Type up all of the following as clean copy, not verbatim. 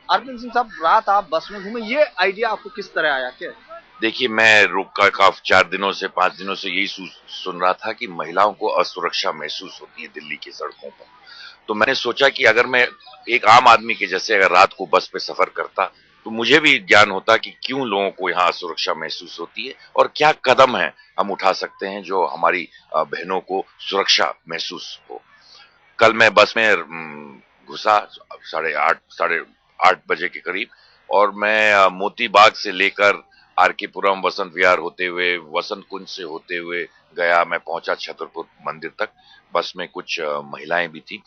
अरविंद सिंह साहब, रात आप बस में घूमे, ये आइडिया आपको किस तरह आया? क्या देखिए, मैं रुका काफी 4 दिनों से 5 दिनों से यही सुन रहा था कि महिलाओं को असुरक्षा महसूस होती है दिल्ली की सड़कों पर। तो मैंने सोचा कि अगर मैं एक आम आदमी के जैसे अगर रात को बस पे सफर करता तो मुझे भी ज्ञान होता कि क्यों लोगों को यहाँ असुरक्षा महसूस होती है और क्या कदम है हम उठा सकते हैं जो हमारी बहनों को सुरक्षा महसूस हो। कल मैं बस में घुसा 8:30 बजे के करीब, और मैं मोती बाग से लेकर आर के पुरम, वसंत विहार होते हुए, वसंत कुंज से होते हुए गया। मैं पहुंचा छतरपुर मंदिर तक। बस में कुछ महिलाएं भी थी।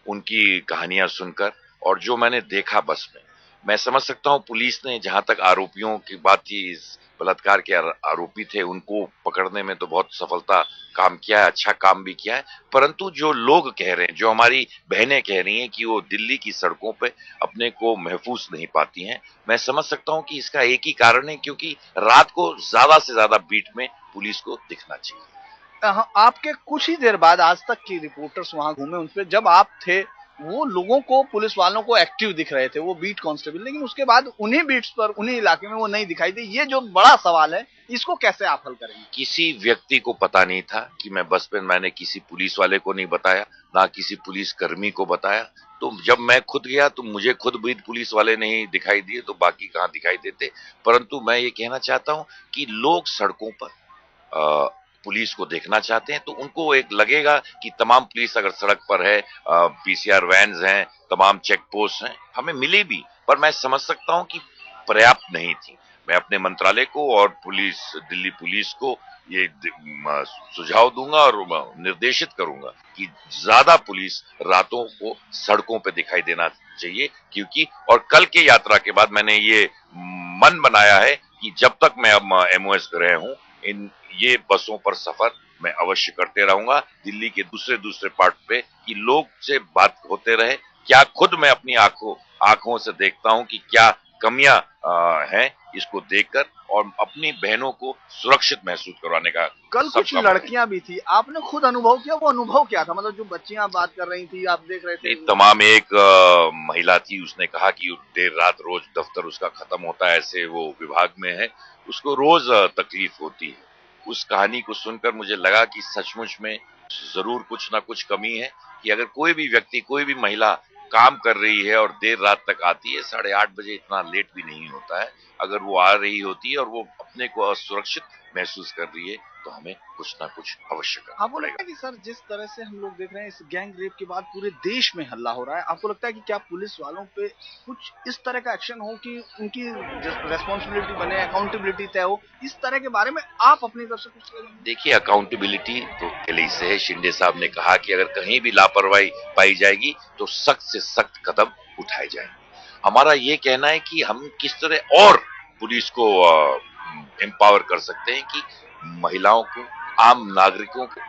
उनकी कहानियां सुनकर और जो मैंने देखा बस में, मैं समझ सकता हूं पुलिस ने, जहां तक आरोपियों की बात थी, इस बलात्कार के आरोपी थे, उनको पकड़ने में तो बहुत सफलता काम किया है, अच्छा काम भी किया है। परंतु जो लोग कह रहे हैं, जो हमारी बहनें कह रही हैं कि वो दिल्ली की सड़कों पे अपने को महफूज नहीं पाती हैं, मैं समझ सकता हूं कि इसका एक ही कारण है, क्योंकि रात को ज्यादा से ज्यादा बीट में पुलिस को दिखना चाहिए। आपके कुछ ही देर बाद आज तक की रिपोर्टर्स वहां घूमे, उनपे जब आप थे वो लोगों को, पुलिस वालों को एक्टिव दिख रहे थे, वो बीट कांस्टेबल, लेकिन उसके बाद उन्हीं बीट्स पर, उन्हीं इलाके में वो नहीं दिखाई दी। ये जो बड़ा सवाल है, इसको कैसे आप हल करेंगे? किसी व्यक्ति को पता नहीं था कि मैं बस पे, मैंने किसी पुलिस वाले को नहीं बताया, ना किसी पुलिस कर्मी को बताया। तो जब मैं खुद गया तो मुझे खुद भी पुलिस वाले नहीं दिखाई दिए, तो बाकी कहाँ दिखाई देते। परंतु मैं ये कहना चाहता हूँ कि लोग सड़कों पर पुलिस को देखना चाहते हैं, तो उनको एक लगेगा कि तमाम पुलिस अगर सड़क पर है, पीसीआर वैन्स हैं, तमाम चेक पोस्ट हैं, हमें मिली भी, पर मैं समझ सकता हूं कि पर्याप्त नहीं थी। मैं अपने मंत्रालय को और दिल्ली पुलिस को ये सुझाव दूंगा और निर्देशित करूंगा कि ज्यादा पुलिस रातों को सड़कों पे दिखाई देना चाहिए। क्योंकि और कल के यात्रा के बाद मैंने ये मन बनाया है कि जब तक मैं अब एमओएस गृह हूं, इन ये बसों पर सफर मैं अवश्य करते रहूंगा, दिल्ली के दूसरे दूसरे पार्ट पे, कि लोग से बात होते रहे। क्या खुद मैं अपनी आंखों से देखता हूं कि क्या कमियां हैं, इसको देखकर, और अपनी बहनों को सुरक्षित महसूस करवाने का कल कुछ सबका मन है। लड़कियां भी थी, आपने खुद अनुभव किया, वो अनुभव क्या था? मतलब जो बच्चियां बात कर रही थी, आप देख रहे थे? तमाम एक महिला थी, उसने कहा कि देर रात रोज दफ्तर उसका खत्म होता है, ऐसे वो विभाग में है, उसको रोज तकलीफ होती है। उस कहानी को सुनकर मुझे लगा कि सचमुच में जरूर कुछ ना कुछ कमी है, कि अगर कोई भी व्यक्ति, कोई भी महिला काम कर रही है और देर रात तक आती है, 8:30 बजे इतना लेट भी नहीं होता है, अगर वो आ रही होती है और वो अपने को असुरक्षित महसूस कर रही है, तो हमें कुछ ना कुछ अवश्य करना आपको लगता पड़ेगा। है कि सर, जिस तरह से हम लोग देख रहे हैं इस गैंग रेप के बाद पूरे देश में हल्ला हो रहा है, आपको लगता है कि क्या पुलिस वालों पे कुछ इस तरह का एक्शन हो कि उनकी रेस्पॉन्सिबिलिटी बने, अकाउंटेबिलिटी तय हो? इस तरह के बारे में आप अपनी तरफ से कुछ कहेंगे? देखिए, अकाउंटेबिलिटी तो पहले से है। शिंदे साहब ने कहा कि अगर कहीं भी लापरवाही पाई जाएगी तो सख्त से सख्त कदम उठाए जाएंगे। हमारा ये कहना है कि हम किस तरह और पुलिस को एम्पावर कर सकते हैं कि महिलाओं को, आम नागरिकों को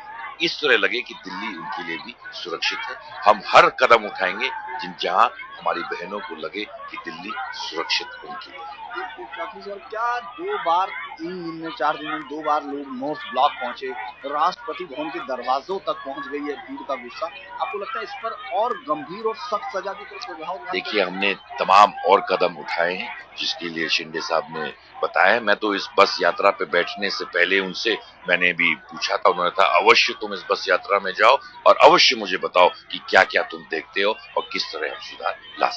इस तरह लगे कि दिल्ली उनके लिए भी सुरक्षित है। हम हर कदम उठाएंगे जहां हमारी बहनों को लगे कि दिल्ली सुरक्षित उनके लिए। काफी सर, क्या 2 बार 3 दिन में, 4 दिन में 2 बार लोग नॉर्थ ब्लॉक पहुंचे, राष्ट्रपति भवन के दरवाजों तक पहुंच गई है भीड़ का गुस्सा? आपको लगता है इस पर और गंभीर और सख्त सजा की तरफ सुझाव देना देखिए, चाहिए? हमने तमाम और कदम उठाए हैं जिसके लिए शिंदे साहब ने बताया। मैं तो इस बस यात्रा पे बैठने से पहले उनसे मैंने भी पूछा था, उन्होंने कहा अवश्य तुम इस बस यात्रा में जाओ और अवश्य मुझे बताओ कि क्या क्या तुम देखते हो और किस तरह हम सुधार ला सकते हैं।